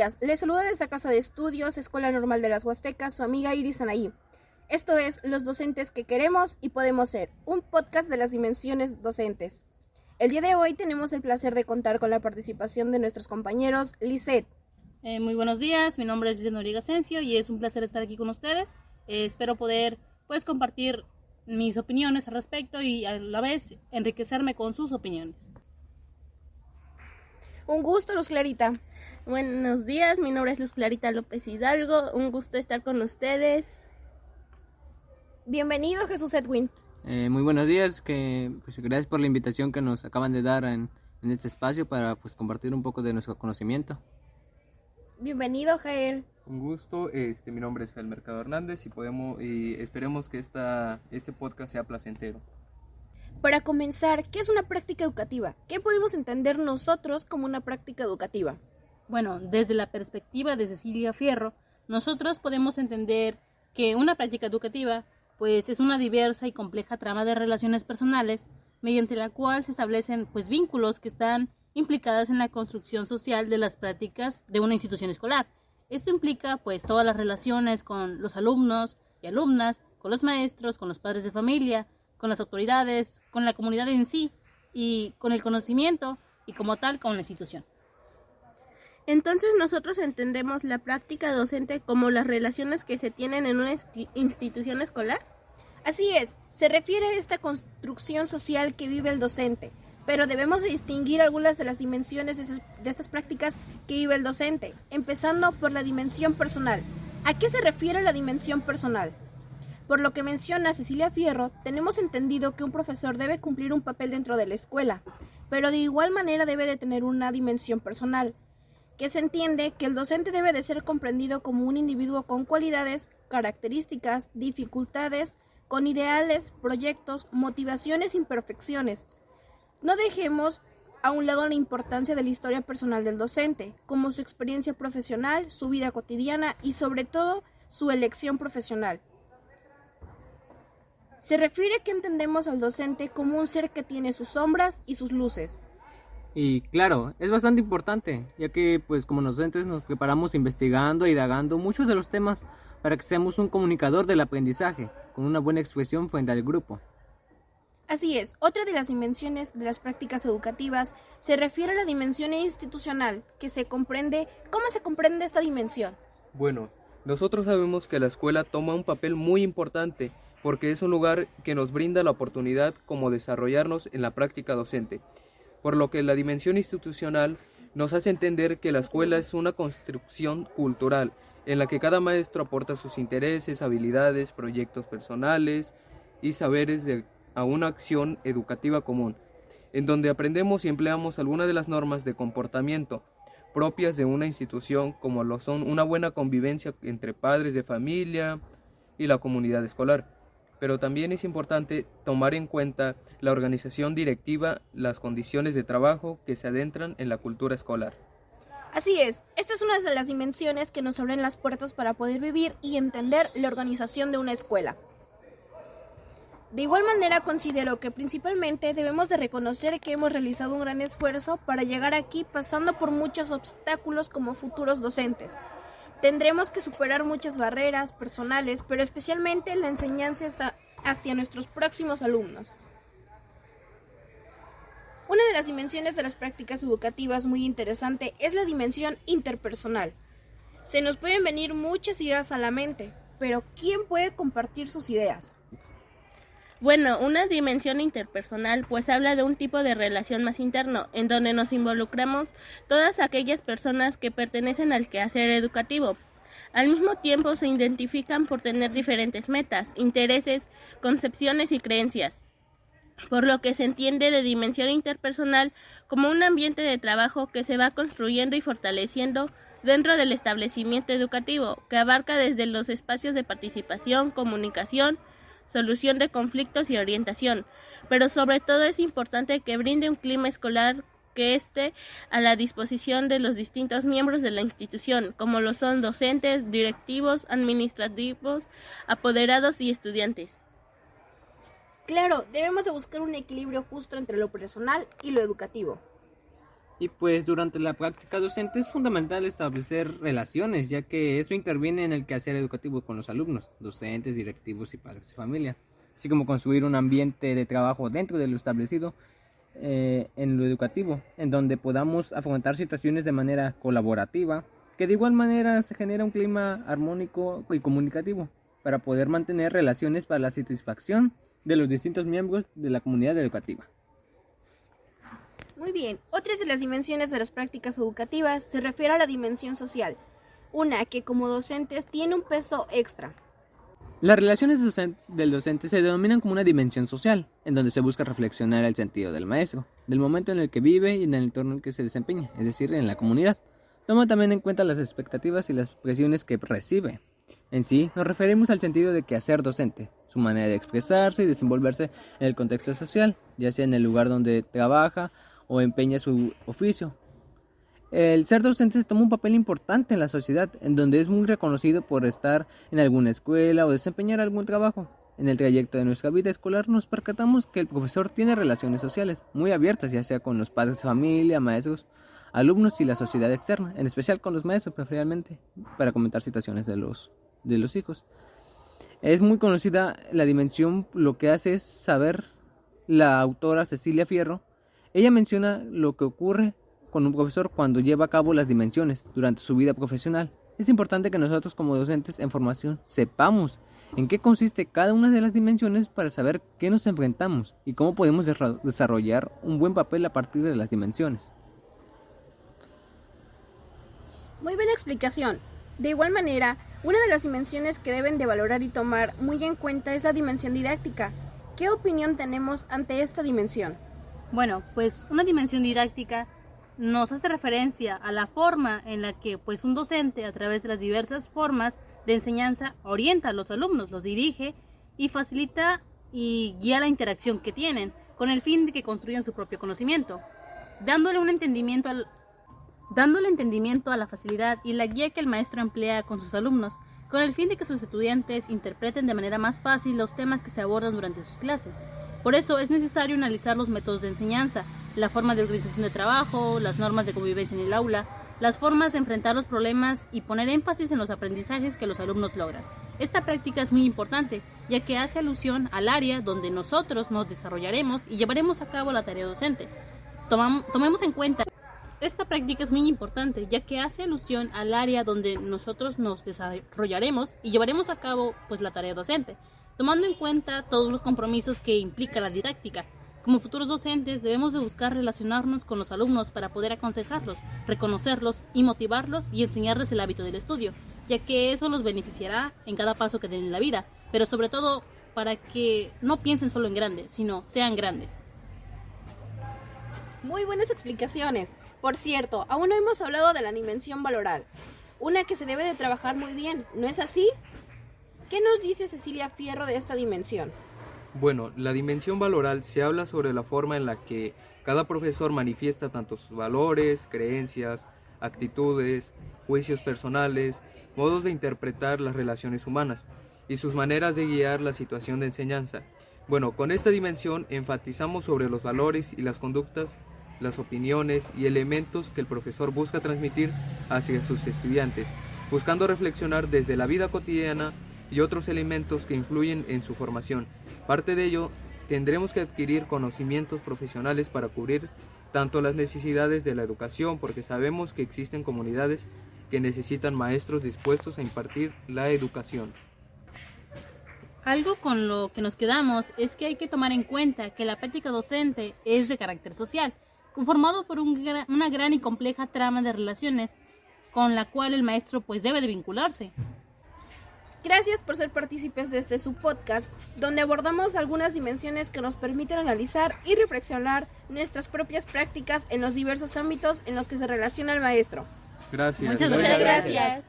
días, les saluda desde Casa de Estudios, Escuela Normal de las Huastecas, su amiga Iris Anaí. Esto es Los Docentes que Queremos y Podemos Ser, un podcast de las dimensiones docentes. El día de hoy tenemos el placer de contar con la participación de nuestros compañeros Lisette. Muy buenos días, mi nombre es Lisette Noriega Asensio y es un placer estar aquí con ustedes. Espero poder compartir mis opiniones al respecto y a la vez enriquecerme con sus opiniones. Un gusto, Luz Clarita. Buenos días, mi nombre es Luz Clarita López Hidalgo, un gusto estar con ustedes. Bienvenido, Jesús Edwin. Muy buenos días, gracias por la invitación que nos acaban de dar en este espacio para compartir un poco de nuestro conocimiento. Bienvenido, Jael. Un gusto, mi nombre es Jael Mercado Hernández y esperemos que este podcast sea placentero. Para comenzar, ¿qué es una práctica educativa? ¿Qué podemos entender nosotros como una práctica educativa? Bueno, desde la perspectiva de Cecilia Fierro, nosotros podemos entender que una práctica educativa es una diversa y compleja trama de relaciones personales mediante la cual se establecen vínculos que están implicadas en la construcción social de las prácticas de una institución escolar. Esto implica todas las relaciones con los alumnos y alumnas, con los maestros, con los padres de familia, con las autoridades, con la comunidad en sí y con el conocimiento y como tal con la institución. Entonces nosotros entendemos la práctica docente como las relaciones que se tienen en una institución escolar. Así es, se refiere a esta construcción social que vive el docente, pero debemos de distinguir algunas de las dimensiones de estas prácticas que vive el docente, empezando por la dimensión personal. ¿A qué se refiere la dimensión personal? Por lo que menciona Cecilia Fierro, tenemos entendido que un profesor debe cumplir un papel dentro de la escuela, pero de igual manera debe de tener una dimensión personal, que se entiende que el docente debe de ser comprendido como un individuo con cualidades, características, dificultades, con ideales, proyectos, motivaciones e imperfecciones. No dejemos a un lado la importancia de la historia personal del docente, como su experiencia profesional, su vida cotidiana y sobre todo su elección profesional. Se refiere que entendemos al docente como un ser que tiene sus sombras y sus luces. Y claro, es bastante importante, ya que como docentes nos preparamos investigando e indagando muchos de los temas para que seamos un comunicador del aprendizaje, con una buena expresión frente al grupo. Así es, otra de las dimensiones de las prácticas educativas se refiere a la dimensión institucional, ¿Cómo se comprende esta dimensión? Bueno, nosotros sabemos que la escuela toma un papel muy importante porque es un lugar que nos brinda la oportunidad como desarrollarnos en la práctica docente, por lo que la dimensión institucional nos hace entender que la escuela es una construcción cultural en la que cada maestro aporta sus intereses, habilidades, proyectos personales y saberes a una acción educativa común, en donde aprendemos y empleamos algunas de las normas de comportamiento propias de una institución, como lo son una buena convivencia entre padres de familia y la comunidad escolar. Pero también es importante tomar en cuenta la organización directiva, las condiciones de trabajo que se adentran en la cultura escolar. Así es, esta es una de las dimensiones que nos abren las puertas para poder vivir y entender la organización de una escuela. De igual manera considero que principalmente debemos de reconocer que hemos realizado un gran esfuerzo para llegar aquí pasando por muchos obstáculos como futuros docentes. Tendremos que superar muchas barreras personales, pero especialmente la enseñanza hacia nuestros próximos alumnos. Una de las dimensiones de las prácticas educativas muy interesante es la dimensión interpersonal. Se nos pueden venir muchas ideas a la mente, pero ¿quién puede compartir sus ideas? Bueno, una dimensión interpersonal habla de un tipo de relación más interno, en donde nos involucramos todas aquellas personas que pertenecen al quehacer educativo. Al mismo tiempo se identifican por tener diferentes metas, intereses, concepciones y creencias, por lo que se entiende de dimensión interpersonal como un ambiente de trabajo que se va construyendo y fortaleciendo dentro del establecimiento educativo, que abarca desde los espacios de participación, comunicación, solución de conflictos y orientación, pero sobre todo es importante que brinde un clima escolar que esté a la disposición de los distintos miembros de la institución, como lo son docentes, directivos, administrativos, apoderados y estudiantes. Claro, debemos de buscar un equilibrio justo entre lo personal y lo educativo. Y pues durante la práctica docente es fundamental establecer relaciones, ya que eso interviene en el quehacer educativo con los alumnos, docentes, directivos y padres de familia, así como construir un ambiente de trabajo dentro de lo establecido en lo educativo, en donde podamos afrontar situaciones de manera colaborativa, que de igual manera se genera un clima armónico y comunicativo para poder mantener relaciones para la satisfacción de los distintos miembros de la comunidad educativa. Muy bien, otras de las dimensiones de las prácticas educativas se refiere a la dimensión social, una que como docentes tiene un peso extra. Las relaciones del docente se denominan como una dimensión social, en donde se busca reflexionar el sentido del maestro, del momento en el que vive y en el entorno en el que se desempeña, es decir, en la comunidad. Toma también en cuenta las expectativas y las presiones que recibe. En sí, nos referimos al sentido de quehacer docente, su manera de expresarse y desenvolverse en el contexto social, ya sea en el lugar donde trabaja o empeña su oficio. El ser docente toma un papel importante en la sociedad, en donde es muy reconocido por estar en alguna escuela o desempeñar algún trabajo. En el trayecto de nuestra vida escolar nos percatamos que el profesor tiene relaciones sociales muy abiertas, ya sea con los padres de familia, maestros, alumnos y la sociedad externa, en especial con los maestros preferiblemente, para comentar situaciones de los hijos. Es muy conocida la dimensión, lo que hace es saber la autora Cecilia Fierro. Ella menciona lo que ocurre con un profesor cuando lleva a cabo las dimensiones durante su vida profesional. Es importante que nosotros como docentes en formación sepamos en qué consiste cada una de las dimensiones para saber qué nos enfrentamos y cómo podemos desarrollar un buen papel a partir de las dimensiones. Muy buena explicación. De igual manera, una de las dimensiones que deben de valorar y tomar muy en cuenta es la dimensión didáctica. ¿Qué opinión tenemos ante esta dimensión? Bueno, pues una dimensión didáctica nos hace referencia a la forma en la que pues un docente a través de las diversas formas de enseñanza orienta a los alumnos, los dirige y facilita y guía la interacción que tienen con el fin de que construyan su propio conocimiento, dándole entendimiento a la facilidad y la guía que el maestro emplea con sus alumnos, con el fin de que sus estudiantes interpreten de manera más fácil los temas que se abordan durante sus clases. Por eso es necesario analizar los métodos de enseñanza, la forma de organización de trabajo, las normas de convivencia en el aula, las formas de enfrentar los problemas y poner énfasis en los aprendizajes que los alumnos logran. Esta práctica es muy importante, ya que hace alusión al área donde nosotros nos desarrollaremos y llevaremos a cabo la tarea docente. Tomemos en cuenta, esta práctica es muy importante, ya que hace alusión al área donde nosotros nos desarrollaremos y llevaremos a cabo pues la tarea docente, tomando en cuenta todos los compromisos que implica la didáctica. Como futuros docentes debemos de buscar relacionarnos con los alumnos para poder aconsejarlos, reconocerlos y motivarlos y enseñarles el hábito del estudio, ya que eso los beneficiará en cada paso que den en la vida, pero sobre todo para que no piensen solo en grande, sino sean grandes. Muy buenas explicaciones. Por cierto, aún no hemos hablado de la dimensión valoral, una que se debe de trabajar muy bien, ¿no es así? ¿Qué nos dice Cecilia Fierro de esta dimensión? Bueno, la dimensión valoral se habla sobre la forma en la que cada profesor manifiesta tanto sus valores, creencias, actitudes, juicios personales, modos de interpretar las relaciones humanas y sus maneras de guiar la situación de enseñanza. Bueno, con esta dimensión enfatizamos sobre los valores y las conductas, las opiniones y elementos que el profesor busca transmitir hacia sus estudiantes, buscando reflexionar desde la vida cotidiana y otros elementos que influyen en su formación. Parte de ello, tendremos que adquirir conocimientos profesionales para cubrir tanto las necesidades de la educación, porque sabemos que existen comunidades que necesitan maestros dispuestos a impartir la educación. Algo con lo que nos quedamos es que hay que tomar en cuenta que la práctica docente es de carácter social, conformado por una gran y compleja trama de relaciones con la cual el maestro pues debe de vincularse. Gracias por ser partícipes de este subpodcast, donde abordamos algunas dimensiones que nos permiten analizar y reflexionar nuestras propias prácticas en los diversos ámbitos en los que se relaciona el maestro. Gracias. Muchas gracias.